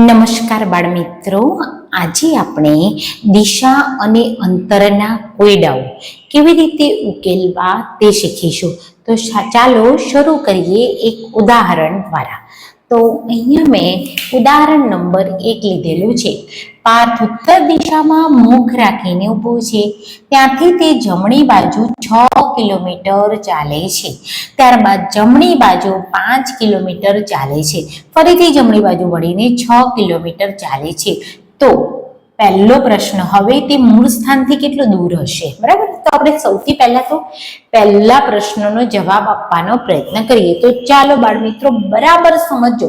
નમસ્કાર બાળ મિત્રો, આજે આપણે દિશા અને અંતરના કોયડાઓ કેવી રીતે ઉકેલવા તે શીખીશું. તો ચાલો શરૂ કરીએ એક ઉદાહરણ દ્વારા. તો અહીંયા મેં ઉદાહરણ નંબર 1 લીધેલું છે. પાર્થ ઉત્તર દિશામાં મુખ રાખીને ઊભો છે. ત્યાંથી તે જમણી બાજુ 6 કિલોમીટર ચાલે છે. ત્યારબાદ જમણી બાજુ 5 કિલોમીટર ચાલે છે. ફરીથી જમણી બાજુ વળીને 6 કિલોમીટર ચાલે છે. તો પહેલો પ્રશ્ન, હવે તે મૂળ સ્થાનથી કેટલો દૂર હશે? બરાબર. તો આપણે સૌથી પહેલા તો પહેલા પ્રશ્નનો જવાબ આપવાનો પ્રયત્ન કરીએ. તો ચાલો બાળ મિત્રો બરાબર સમજો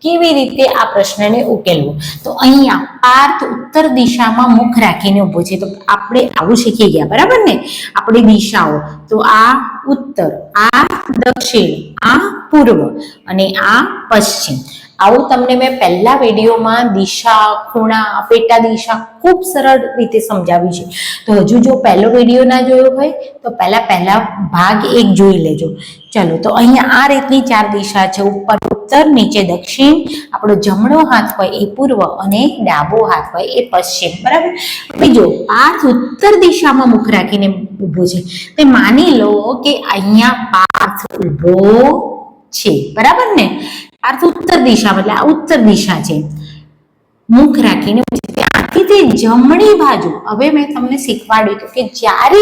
કેવી રીતે આ પ્રશ્નને ઉકેલવો. તો અહીંયા પાર્થ ઉત્તર દિશામાં મુખ રાખીને ઊભો છે. તો આપણે આવું શીખી ગયા, બરાબર ને? આપણી દિશાઓ, તો આ ઉત્તર, આ દક્ષિણ, આ પૂર્વ અને આ પશ્ચિમ. આવું તમને મેં પહેલા વિડીયોમાં દિશા, ખૂણા, પેટા દિશા ખૂબ સરળ રીતે સમજાવી છે. તો હજુ જો પહેલો વિડીયો ના જોયો હોય તો પહેલા ભાગ 1 જોઈ લેજો. ચલો, તો અહીંયા આ રીતની 4 દિશા છે. ઉપર ઉત્તર, નીચે દક્ષિણ, આપણો જમણો હાથ હોય એ પૂર્વ અને ડાબો હાથ હોય એ પશ્ચિમ. બરાબર. બીજો, પાર્થ ઉત્તર દિશામાં મુખ રાખીને ઊભો છે. તે માની લો કે અહીંયા પાર્થ ઊભો છે, બરાબર ને? પાર્થ ઉત્તર દિશા, એટલે આ ઉત્તર દિશા છે. મુખ રાખીને ત્યાંથી તે જમણી બાજુ, હવે મેં તમને શીખવાડ્યું હતું કે જ્યારે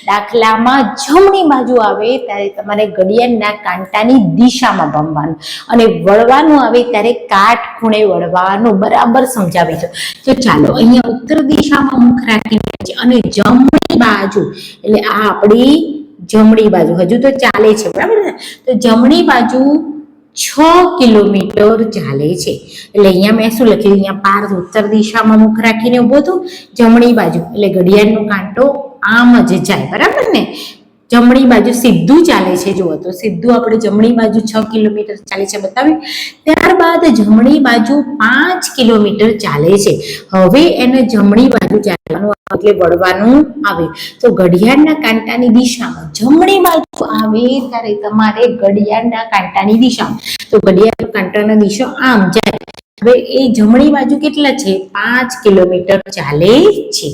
દાખલામાં જમણી બાજુ આવે ત્યારે તમારે ઘડિયાળના કાંટાની દિશામાં ભમવાનું અને વળવાનું આવે ત્યારે કાટ ખૂણે વળવાનું, બરાબર સમજાવી છે. તો ચાલો, અહીંયા ઉત્તર દિશામાં મુખ રાખીને અને જમણી બાજુ, એટલે આ આપણી જમણી બાજુ હજુ તો ચાલે છે, બરાબર ને? તો જમણી બાજુ 6 કિલોમીટર ચાલે છે. એટલે અહીંયા મેં શું લખ્યું? અહીંયા પાર્થ ઉત્તર દિશામાં મુખ રાખીને ઊભો હતો, જમણી બાજુ એટલે ઘડિયાળનો કાંટો આમ જ જાય, બરાબર ને? જમણી બાજુ સીધું ચાલે છે. જુઓ તો સીધું આપણે જમણી બાજુ 6 કિલોમીટર ચાલે છે બતાવ્યું. ત્યારબાદ જમણી બાજુ 5 કિલોમીટર ચાલે છે. હવે એને જમણી બાજુ ચાલવાનું એટલે વળવાનું આવે. તો ઘડિયાળના કાંટાની દિશામાં જમણી બાજુ આવે ત્યારે તમારે ઘડિયાળના કાંટાની દિશામાં, તો ઘડિયાળના કાંટાની દિશા આમ જાય. હવે એ જમણી બાજુ કેટલા છે? 5 કિલોમીટર ચાલે છે.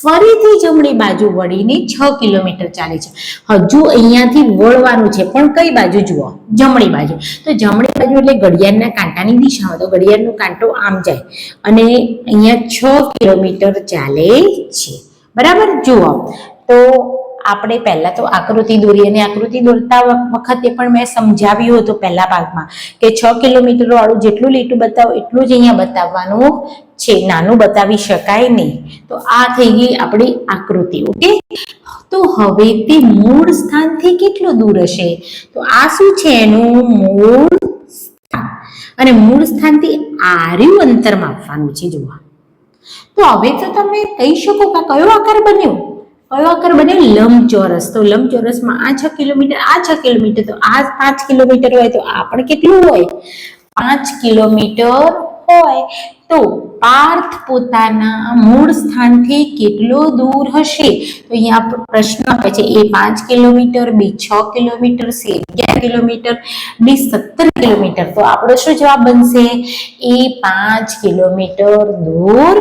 ફરીથી જમણી બાજુ વળીને 6 કિલોમીટર ચાલે છે. હજુ અહીંયાથી વળવાનું છે, પણ કઈ બાજુ? જુઓ, જમણી બાજુ. તો જમણી બાજુ એટલે ઘડિયાળના કાંટાની દિશામાં, તો ઘડિયાળનો કાંટો આમ જાય અને અહીંયા 6 કિલોમીટર ચાલે છે, બરાબર. જુઓ, તો આપણે પહેલા તો આકૃતિ દોરી, અને આકૃતિ દોરતા વખતે પણ મેં સમજાવ્યું હતું પહેલા ભાગમાં કે 6 કિલોમીટર વાળું જેટલું લીટું બતાવો એટલું જ અહીંયા બતાવવાનું છે, નાનું બતાવી શકાય નહીં. તો આ થઈ ગઈ આપણી આકૃતિ. ઓકે. તો હવે તે મૂળ સ્થાનથી કેટલો દૂર હશે? તો આ શું છે? એનું મૂળ સ્થાન. અને મૂળ સ્થાનથી આર્યું અંતર માપવાનું છે. જુઓ, તો હવે તો તમે કહી શકો કે કયો આકાર બન્યો? કયો આકાર બન્યો? લંબચોરસ. તો લંબચોરસમાં આ 6 કિલોમીટર, આ 6 કિલોમીટર, તો આ 5 કિલોમીટર હોય તો આ પણ કેટલું હોય? 5 કિલોમીટર હોય. તો પાર્થ પોતાના મૂળ સ્થાનથી કેટલો દૂર હશે? તો અહીંયા પ્રશ્ન આપે છે. એ 5 કિલોમીટર, બી 6 kilometre, C 11 kilometre, D 17 kilometre. તો આપણો શું જવાબ બનશે? એ 5 કિલોમીટર દૂર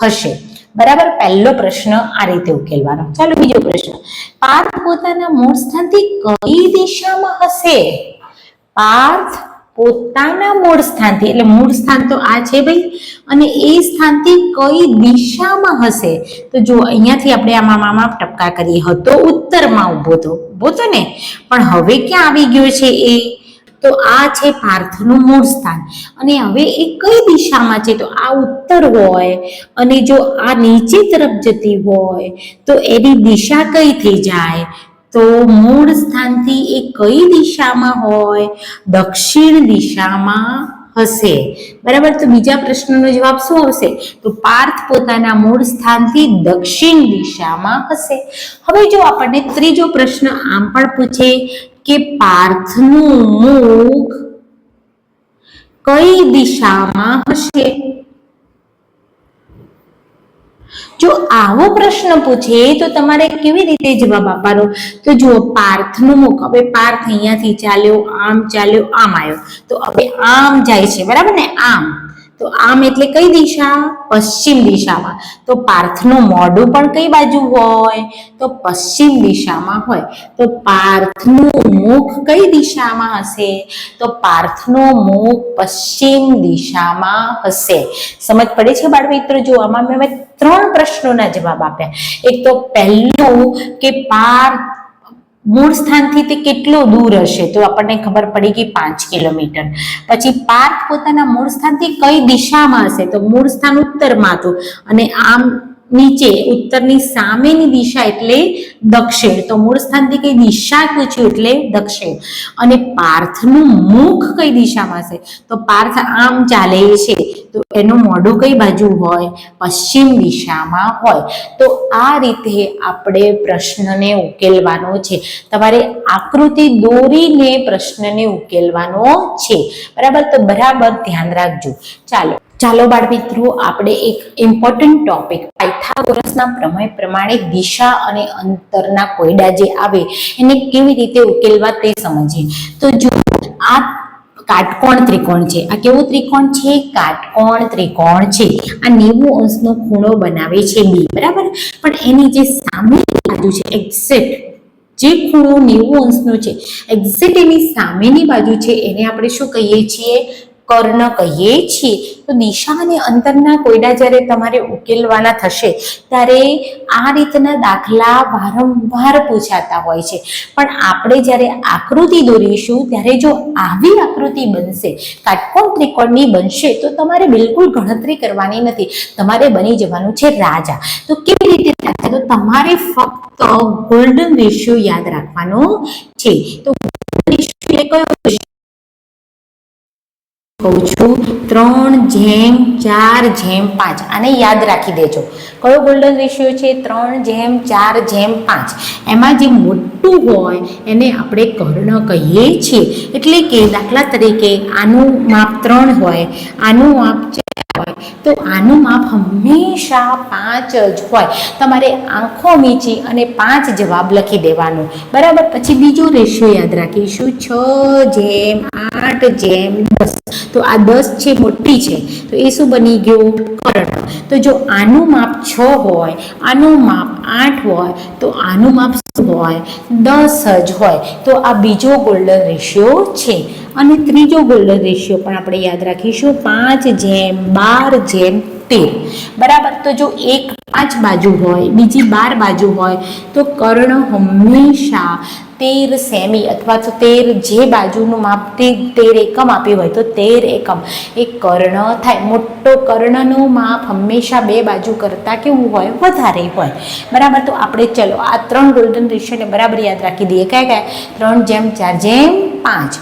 હશે. બરાબર. પહેલો પ્રશ્ન આ રીતે ઉકેલવાનો. ચાલો, બીજો પ્રશ્ન. પાર્થ પોતાના મૂળ સ્થાનથી કઈ દિશામાં હશે? પાર્થ પોતાના મૂળ સ્થાનથી, એટલે મૂળ સ્થાન તો આ છે ભાઈ, અને એ સ્થાનથી કઈ દિશામાં હશે? તો જો અહીંયાથી આપણે આમાં ટપકા કરીએ. હતો ઉત્તરમાં ઊભો તો ને, પણ હવે ક્યાં આવી ગયો છે? એ તો આ છે પાર્થનું મૂળ સ્થાન. અને હવે એ કઈ દિશામાં છે? તો આ ઉત્તર હોય, અને જો આ નીચે તરફ જતી હોય તો એની દિશા કઈ થઈ જાય? તો મૂળ સ્થાનથી એ કઈ દિશામાં હોય? દક્ષિણ દિશામાં હશે. બરાબર. તો બીજા પ્રશ્નનો જવાબ શું આવશે? તો પાર્થ પોતાના મૂળ સ્થાનથી દક્ષિણ દિશામાં હશે. હવે જો આપણને ત્રીજો પ્રશ્ન આમ પણ પૂછે કે પાર્થનું મુખ કઈ દિશામાં હશે? જો આવો પ્રશ્ન પૂછે તો તમારે કેવી રીતે જવાબ આપવાનો? તો જુઓ, પાર્થનું મુખ, હવે પાર્થ અહીંયાથી ચાલ્યો, આમ આવ્યો, તો હવે આમ જાય છે, બરાબર ને? આમ તો આમ એટલે કઈ દિશા? પશ્ચિમ દિશામાં. તો પાર્થનું મોઢું પણ કઈ બાજુ હોય? તો પશ્ચિમ દિશામાં હોય. તો પાર્થનું મુખ કઈ દિશામાં હશે? તો પાર્થનું મુખ પશ્ચિમ દિશામાં હશે. સમજ પડે છે બાળ મિત્રો? જો આમાં મેં 3 પ્રશ્નોના જવાબ આપ્યા. એક તો પહેલું કે પાર્થ મૂળ સ્થાનથી તે કેટલો દૂર હશે? તો આપણને ખબર પડી કે 5 કિલોમીટર. પછી પાર્થ પોતાના મૂળ સ્થાનથી કઈ દિશામાં હશે? તો મૂળ સ્થાન ઉત્તરમાં હતું અને આમ નીચે ઉત્તરની સામેની દિશા એટલે દક્ષિણ. તો મૂળ સ્થાનથી કઈ દિશા પૂછ્યું એટલે દક્ષિણ. અને પાર્થનું મુખ કઈ દિશામાં હશે? તો પાર્થ આમ ચાલે છે તો એનું મોઢું કઈ બાજુ હોય? પશ્ચિમ દિશામાં હોય. તો આ રીતે આપણે પ્રશ્નને ઉકેલવાનો છે. તમારે આકૃતિ દોરીને પ્રશ્નને ઉકેલવાનો છે. બરાબર? તો બરાબર ધ્યાન રાખજો. ચાલો બાળ મિત્રો, આપણે એક ઇમ્પોર્ટન્ટ ટોપિક પાયથાગોરસના પ્રમેય પ્રમાણે દિશા અને અંતરના કોયડા જે આવે એને કેવી રીતે ઉકેલવા તે સમજીએ. તો જો આ કાટકોણ ત્રિકોણ છે. આ કેવું ત્રિકોણ છે? કાટકોણ ત્રિકોણ છે. આ 90 અંશનો ખૂણો બનાવે છે B. બરાબર? પણ એની જે સામેની બાજુ છે એક્ઝેક્ટ જે ખૂણો 90 અંશનો છે એક્ઝેક્ટ એની સામેની બાજુ છે એને આપણે શું કહીએ છીએ? કર્ણ કહીએ છીએ. તો દિશા અને અંતરના કોયડા જ્યારે તમારે ઉકેલવાના થશે ત્યારે આ રીતના દાખલા વારંવાર પૂછાતા હોય છે. પણ આપણે જ્યારે આકૃતિ દોરીશું ત્યારે જો આવી આકૃતિ બનશે, કાટકોણ ત્રિકોણની બનશે, તો તમારે બિલકુલ ગણતરી કરવાની નથી. તમારે બની જવાનું છે રાજા. તો કેવી રીતે રાજા? તો તમારે ફક્ત ગોલ્ડન રેશિયો યાદ રાખવાનો છે. તો રેશિયો કયો? કહું છું 3:4:5. આને યાદ રાખી દેજો. કયો ગોલ્ડન રેશિયો છે? 3:4:5. એમાં જે મોટું હોય એને આપણે કર્ણ કહીએ છીએ. એટલે કે દાખલા તરીકે આનું માપ 3 હોય, આનું માપ 4 હોય, તો આનું માપ હંમેશા 5 જ હોય. તમારે આંખો મીચી અને 5 જવાબ લખી દેવાનો. બરાબર? પછી બીજો રેશિયો યાદ રાખીશું 6:8:10. તો આ 10 છે, મોટી છે, તો એ શું બની ગયું? કર્ણ. તો જો આનું માપ 6 હોય, આનું માપ 8 હોય, તો આનું માપ શું હોય? 10 જ હોય. તો આ બીજો ગોલ્ડન રેશિયો છે. અને ત્રીજો ગોલ્ડન રેશિયો પણ આપણે યાદ રાખીશું 5:12:13. બરાબર? તો જો એક 5 બાજુ હોય, બીજી 12 બાજુ હોય, તો કર્ણ હંમેશા 13 સેમી અથવા તો 13 જે બાજુનું માપ 13 એકમ આપ્યું હોય તો 13 એકમ એ કર્ણ થાય. મોટો કર્ણનું માપ હંમેશા 2 બાજુ કરતાં કેવું હોય? વધારે હોય. બરાબર? તો આપણે ચલો આ 3 ગોલ્ડન રેશિયોને બરાબર યાદ રાખી દઈએ. કયા? 3:4:5,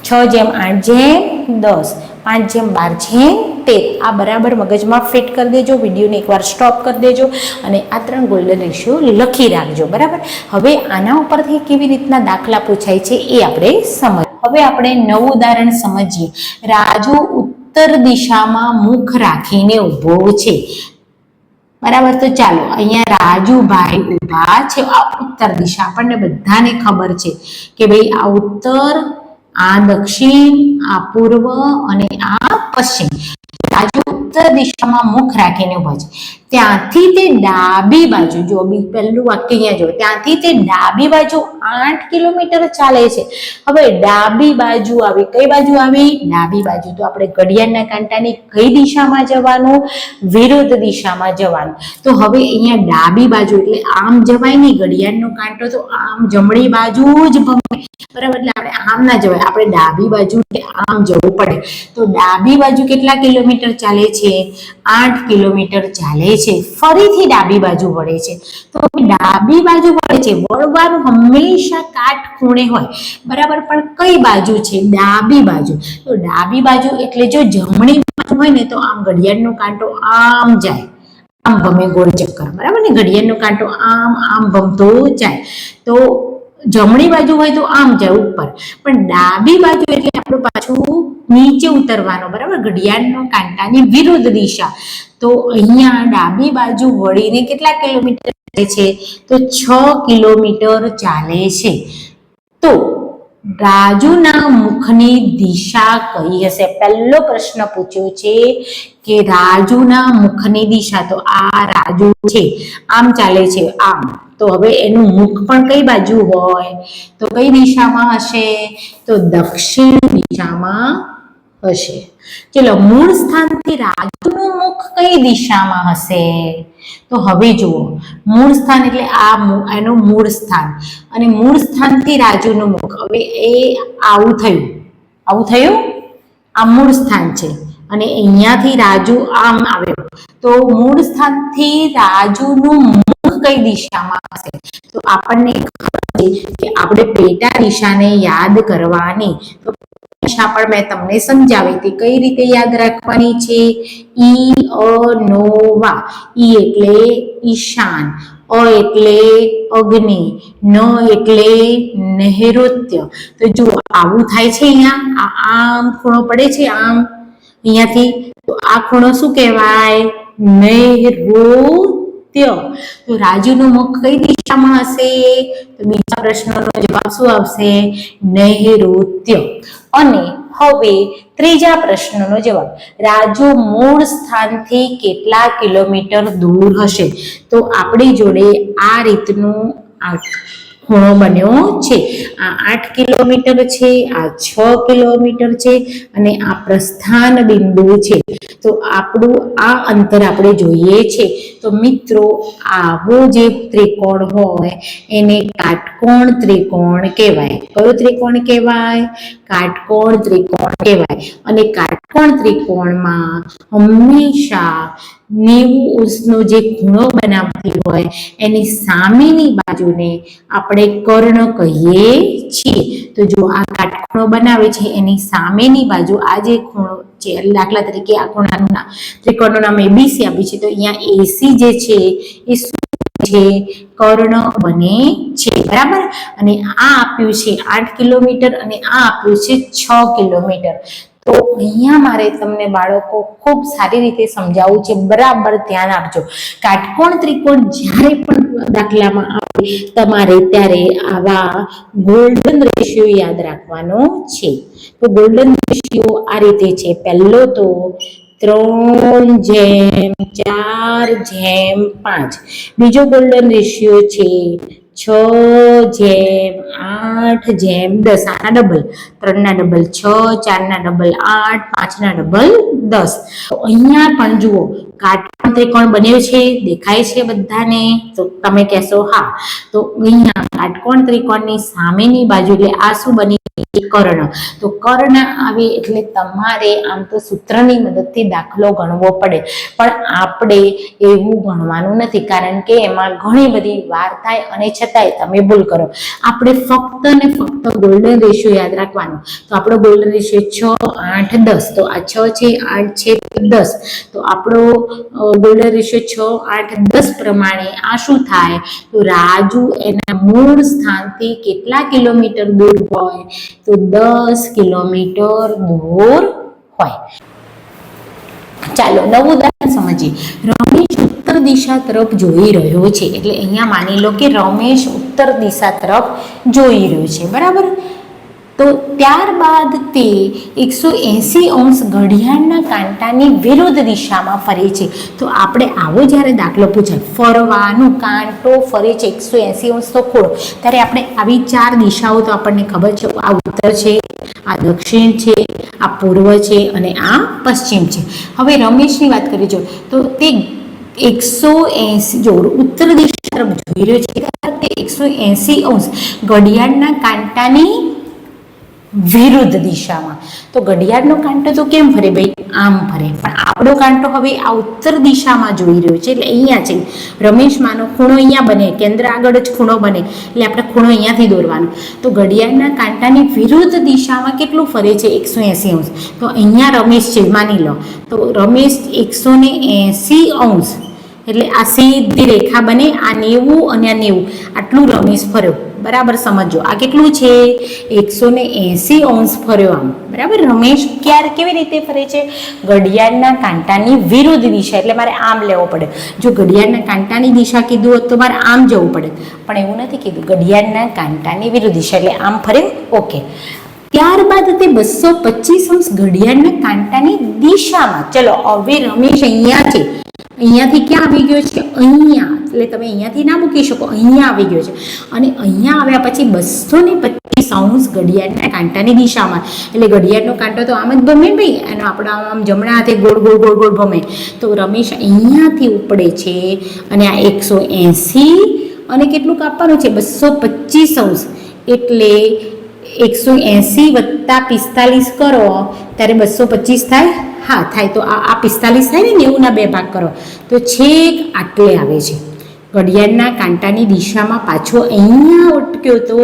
6:8:10, 5:12:13. આ બરાબર મગજમાં ફિટ કરી દેજો. વિડીયોને એકવાર સ્ટોપ કરી દેજો અને આ 3 ગોલ્ડન રેશિયો લખી રાખજો. બરાબર? હવે આના ઉપરથી કેવી રીતના દાખલા પૂછાય છે એ આપણે સમજ. હવે આપણે નવું ઉદાહરણ સમજીએ. રાજુ ઉત્તર દિશામાં મુખ રાખીને ઊભો છે. બરાબર? તો ચાલો અહીંયા રાજુભાઈ ઊભા છે. આ ઉત્તર દિશા આપણને બધાને ખબર છે કે ભાઈ આ ઉત્તર, આ દક્ષિણ, આ પૂર્વ અને આ પશ્ચિમ. રાજુ ઉત્તર દિશામાં મુખ રાખીને ઊભા છે. ત્યાંથી તે ડાબી બાજુ, જો પહેલું વાક્ય અહીંયા જો, ત્યાંથી તે ડાબી બાજુ 8 કિલોમીટર ચાલે છે. હવે ડાબી બાજુ આવી, કઈ બાજુ આવી? ડાબી બાજુ. તો આપણે ઘડિયાળના કાંટાની કઈ દિશામાં જવાનું? વિરુદ્ધ દિશામાં જવાનું. તો હવે અહીંયા ડાબી બાજુ એટલે આમ જવાય નહીં. ઘડિયાળનો કાંટો તો આમ જમણી બાજુ જ ભમે. બરાબર? એટલે આપણે આમ ના જવાય, આપણે ડાબી બાજુ આમ જવું પડે. તો ડાબી બાજુ કેટલા કિલોમીટર ચાલે છે? 8 કિલોમીટર ચાલે છે. ફરીથી ડાબી બાજુ વળે છે. તો ડાબી બાજુ વળે છે, વળવાનું હંમેશા કાટ ખૂણે હોય. બરાબર? પણ કઈ બાજુ છે? ડાબી બાજુ. તો ડાબી બાજુ એટલે જો જમણી બાજુ હોય ને તો આમ ઘડિયાળનો કાંટો આમ જાય, આમ ભમે ગોળ ચક્કર. બરાબર ને? ઘડિયાળનો કાંટો આમ ભમતો જાય. તો જમણી બાજુ હોય તો આમ જાય ઉપર, પણ ડાબી બાજુ એટલે આપણું પાછું નીચે ઉતરવાનો. બરાબર? ઘડિયાળનો કાંટાની વિરુદ્ધ દિશા. તો અહીંયા ડાબી બાજુ વળીને કેટલા કિલોમીટર ચાલે છે? તો 6 કિલોમીટર ચાલે છે. તો રાજુના મુખની દિશા કઈ હશે? પહેલો પ્રશ્ન પૂછ્યો છે કે રાજુના મુખની દિશા, તો આ રાજુ છે, આમ ચાલે છે આમ, તો હવે એનું મુખ પણ કઈ બાજુ હોય? તો કઈ દિશામાં હશે? તો દક્ષિણ દિશામાં હશે. ચલો, મૂળ સ્થાનથી રાજુનું મુખ કઈ દિશામાં હશે? તો હવે જુઓ, મૂળ સ્થાન એટલે આ એનું મૂળ સ્થાન, અને મૂળ સ્થાનથી રાજુનું મુખ, હવે એ આવું થયું, આ મૂળ સ્થાન છે અને અહીંયાથી રાજુ આમ આવ્યો, તો મૂળ સ્થાનથી રાજુનું મુખ કઈ દિશામાં હશે? તો આપણને ખબર છે કે આપણે પેટા દિશાને યાદ કરવાની, તો દિશા પણ મેં તમને સમજાવી હતી કઈ રીતે યાદ રાખવાની છે. ઈ અ નો વા, ઈ એટલે ઈશાન, અ એટલે અગ્નિ, ન એટલે નૈઋત્ય. તો જો આવું થાય છે, અહીંયા આમ ખૂણો પડે છે, આમ અહીંયાથી, તો આ ખૂણો શું કહેવાય? નૈઋત્ય. તો રાજુનું મુખ કઈ દિશામાં હશે? તો બીજા પ્રશ્નનો જવાબ શું આવશે? નૈઋત્ય. અને હવે ત્રીજા પ્રશ્નનો જવાબ, રાજુ મૂળ સ્થાનથી કેટલા કિલોમીટર દૂર હશે? તો આપણી જોડે આ રીતનું ખૂણો બન્યો છે, આ 8 કિલોમીટર છે, આ 6 કિલોમીટર છે, અને આ પ્રસ્થાન બિંદુ છે. તો આપણું આ અંતર આપણે જોઈએ છે. તો મિત્રો, આવો જે ત્રિકોણ હોય એને કાટકોણ ત્રિકોણ કહેવાય. કયો ત્રિકોણ કહેવાય? કાટકોણ ત્રિકોણ કહેવાય. અને કાટકોણ ત્રિકોણમાં હંમેશા 90 નો જે ખૂણો બનાવતી હોય એની સામેની બાજુને આપણે કર્ણ કહીએ છીએ. તો જો આ કાટખૂણો બનાવે છે એની સામેની બાજુ આ જે ખૂણો છે, દાખલા તરીકે આ ખૂણાનું ત્રિકોણનું નામ એબીસી આપ્યું છે, તો અહીંયા એસી જે છે એ શું છે? કર્ણ બને છે, બરાબર. અને આ આપ્યું છે 8 કિલોમીટર અને આ આપ્યું છે 6 કિલોમીટર. તો અહીંયા મારે તમને બાળકો ખૂબ સારી રીતે સમજાવવું છે, બરાબર ધ્યાન આપજો. કાટકોણ ત્રિકોણ જ્યારે પણ દાખલામાં આવે તમારે ત્યારે આવા ગોલ્ડન રેશિયો યાદ રાખવાનો છે. તો ગોલ્ડન રેશિયો આ રીતે છે. પહેલો તો 3:4:5. બીજો ગોલ્ડન રેશિયો છે 6:8:10. આના ડબલ, 3ના ડબલ 6, 4ના ડબલ 8, 5ના ડબલ 10. તો અહીંયા પણ જુઓ કાટકોણ ત્રિકોણ બન્યો છે, દેખાય છે બધાને? તો તમે કહેશો હા. તો અહીંયા કાટકોણ ત્રિકોણની સામેની બાજુ એટલે આ શું બની? કર્ણ. તો કર્ણ આવે એટલે તમારે આમ તો સૂત્રની મદદથી દાખલો ગણવો પડે, પણ આપણે એવું ગણવાનું નથી, કારણ કે એમાં ઘણી બધી વાર થાય અને છતાંય તમે ભૂલ કરો. આપણે ફક્ત ને ફક્ત ગોલ્ડન રેશિયો યાદ રાખવાનો. તો આપણો ગોલ્ડન રેશિયો 6:8:10. તો આ 6 છે, 8 છે, 10. તો આપણો ગોલ્ડન રેશિયો 6:8:10 પ્રમાણે આ શું થાય? તો રાજુ એના મૂળ સ્થાનથી કેટલા કિલોમીટર દૂર હોય? તો 10 કિલોમીટર દૂર હોય. ચાલો નવું ઉદાહરણ સમજીએ. રમેશ ઉત્તર દિશા તરફ જોઈ રહ્યો છે, એટલે અહીંયા માની લો કે રમેશ ઉત્તર દિશા તરફ જોઈ રહ્યો છે, બરાબર. તો ત્યારબાદ તે 180 ઘડિયાળના કાંટાની વિરુદ્ધ દિશામાં ફરે છે. તો આપણે આવો જ્યારે દાખલો પૂછાય, ફરવાનું, કાંટો ફરે છે 180 તો ખૂણો, ત્યારે આપણે આવી 4 દિશાઓ તો આપણને ખબર છે, આ ઉત્તર છે, આ દક્ષિણ છે, આ પૂર્વ છે અને આ પશ્ચિમ છે. હવે રમેશની વાત કરીએ જો, તો તે 180 જો ઉત્તર દિશા તરફ જોઈ રહ્યો છે, તે 180 ઘડિયાળના કાંટાની વિરુદ્ધ દિશામાં. તો ઘડિયાળનો કાંટો તો કેમ ફરે ભાઈ? આમ ફરે. પણ આપણો કાંટો હવે આ ઉત્તર દિશામાં જોઈ રહ્યો છે, એટલે અહીંયા છે. રમેશમાંનો ખૂણો અહીંયા બને, કેન્દ્ર આગળ જ ખૂણો બને, એટલે આપણે ખૂણો અહીંયાથી દોરવાનો. તો ઘડિયાળના કાંટાની વિરુદ્ધ દિશામાં કેટલું ફરે છે? 180. તો અહીંયા રમેશ છે, માની લો. તો રમેશ 180 એટલે આ સીધી રેખા બને, આ 90 અને આ 90 આટલું રમેશ ફર્યો. બરાબર સમજો, આ કેટલું છે 180 અંશ ફર્યો આમ. બરાબર, રમેશ કેવી રીતે ફરે છે? ઘડિયાળના કાંટાની વિરુદ્ધ દિશા, એટલે મારે આમ લેવો પડે. જો ઘડિયાળના કાંટાની દિશા કીધું હોત તો મારે આમ જવું પડે, પણ એવું નથી કીધું. ઘડિયાળના કાંટાની વિરુદ્ધ દિશા એટલે આમ ફરે. ઓકે, ત્યારબાદ તે 225 અંશ ઘડિયાળના કાંટાની દિશામાં. ચલો હવે રમેશ અહીંયા છે, અહીંયાથી ક્યાં આવી ગયો છે? અહીંયા. એટલે તમે અહીંયાથી ના મૂકી શકો, અહીંયા આવી ગયો છે. અને અહીંયા આવ્યા પછી 225 અંશ ઘડિયાળના કાંટાની દિશામાં. એટલે ઘડિયાળનો કાંટો તો આમ જ ભમે ભાઈ, એનો આપણે આમ જમણા હાથે ગોળ ગોળ ગોળ ગોળ ભમે. તો રમેશ અહીંયાથી ઉપડે છે અને આ 180 અને કેટલું કાપવાનું છે? 225 અંશ. એટલે 180 વત્તા 45 કરો ત્યારે 225 થાય. હા થાય. તો આ 45 થાય ને, 90 ના 2 ભાગ કરો તો છેક આટલે આવે છે. ઘડિયાળના કાંટાની દિશામાં પાછો અહીંયા અટક્યો તો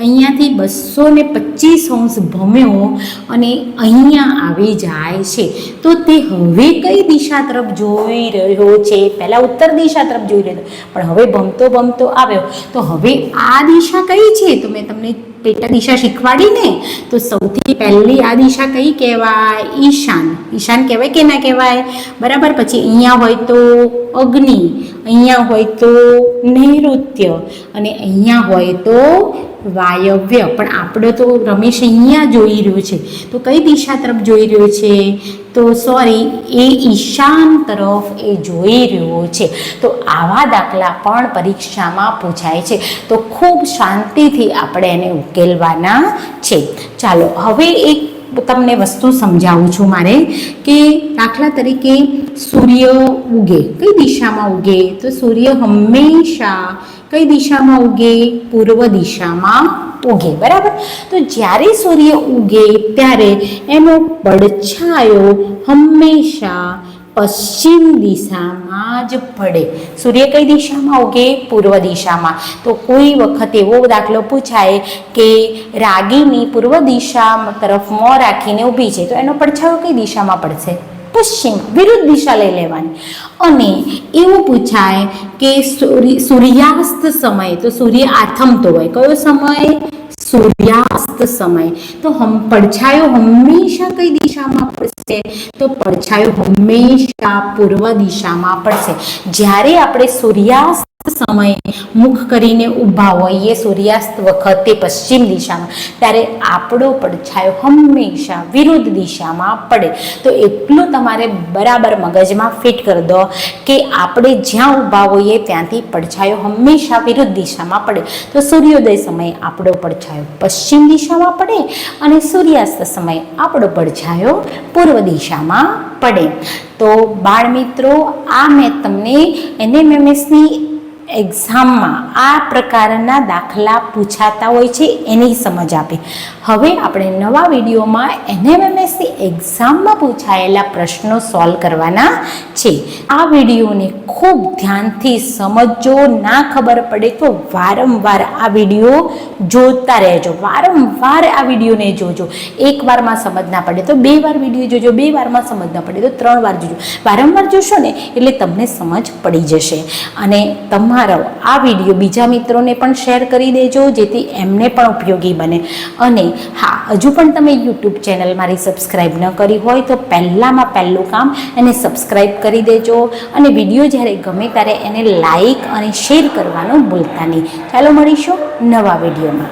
અહીંયાથી 225 અંશ ભમ્યો અને અહીંયા આવી જાય છે. તો તે હવે કઈ દિશા તરફ જોઈ રહ્યો છે? પહેલા ઉત્તર દિશા તરફ જોઈ રહ્યો, પણ હવે ભમતો ભમતો આવ્યો. તો હવે આ દિશા કઈ છે? તો મેં તમને પેટા દિશા શીખવાડી ને, તો સૌથી પહેલી આ દિશા કઈ કહેવાય? ઈશાન. ઈશાન કહેવાય કે ના કહેવાય? બરાબર. પછી અહીંયા હોય તો અગ્નિ, અહીંયા હોય તો નૈઋત્ય અને અહીંયા હોય તો વાયવ્ય. પણ આપણે તો રમેશ અહીંયા જોઈ રહ્યો છે, તો કઈ દિશા તરફ જોઈ રહ્યો છે? તો સોરી, એ ઈશાન તરફ એ જોઈ રહ્યો છે. તો આવા દાખલા પણ પરીક્ષામાં પૂછાય છે, તો ખૂબ શાંતિથી આપણે એને ઉકેલવાના છે. ચાલો હવે એક તમને વસ્તુ સમજાવું છું મારે, કે દાખલા તરીકે સૂર્ય ઉગે, કઈ દિશામાં ઉગે? તો સૂર્ય હંમેશા કઈ દિશામાં ઉગે? પૂર્વ દિશામાં ઉગે. બરાબર. તો જ્યારે સૂર્ય ઉગે ત્યારે એનો પડછાયો હંમેશા પશ્ચિમ દિશામાં જ પડે. સૂર્ય કઈ દિશામાં ઉગે? પૂર્વ દિશામાં. તો કોઈ વખત એવો દાખલો પૂછાય કે રાગીની પૂર્વ દિશા તરફ મોં રાખીને ઊભી છે, તો એનો પડછાયો કઈ દિશામાં પડશે? પશ્ચિમ. વિરુદ્ધ દિશા લઈ લેવાની. અને એવું પૂછાય કે સૂર્યાસ્ત સમય, તો સૂર્ય આથમતો હોય, કયો સમય? સૂર્યાસ્ત સમય. તો પડછાયો હંમેશા કઈ દિશામાં પડશે? તો પડછાયો હંમેશા પૂર્વ દિશામાં પડશે. જ્યારે આપણે સૂર્યાસ્ત સમયે મુખ કરીને ઊભા હોઈએ, સૂર્યાસ્ત વખતે પશ્ચિમ દિશામાં, ત્યારે આપણો પડછાયો હંમેશા વિરુદ્ધ દિશામાં પડે. તો એટલું તમારે બરાબર મગજમાં ફિટ કરી દો કે આપણે જ્યાં ઊભા હોઈએ ત્યાંથી પડછાયો હંમેશા વિરુદ્ધ દિશામાં પડે. તો સૂર્યોદય સમયે આપણો પડછાયો પશ્ચિમ દિશામાં પડે અને સૂર્યાસ્ત સમયે આપણો પડછાયો પૂર્વ દિશામાં પડે. તો બાળ મિત્રો, આ મેં તમને NMMSની એક્ઝામમાં આ પ્રકારના દાખલા પૂછાતા હોય છે એની સમજ આપી. હવે આપણે નવા વિડીયોમાં NMMSની એક્ઝામમાં પૂછાયેલા પ્રશ્નો સોલ્વ કરવાના છે. આ વિડીયોને ખૂબ ધ્યાનથી સમજો. ના ખબર પડે તો વારંવાર આ વિડીયો જોતા રહેજો. વારંવાર આ વિડીયોને જોજો. એક વારમાં સમજ ના પડે તો 2 વાર વિડીયો જોજો, 2 વારમાં સમજ ના પડે તો 3 વાર જોજો. વારંવાર જોશો ને એટલે તમને સમજ પડી જશે. અને તમારો આ વિડીયો બીજા મિત્રોને પણ શેર કરી દેજો, જેથી એમને પણ ઉપયોગી બને. અને હા, હજુ પણ તમે YouTube ચેનલ મારી સબસ્ક્રાઈબ ન કરી હોય તો પહેલામાં પહેલું કામ એને સબસ્ક્રાઈબ કરી દેજો. અને વિડીયો જ્યારે ગમે ત્યારે એને લાઈક અને શેર કરવાનું ભૂલતા નહીં. ચાલો મળીશું નવા વિડીયોમાં.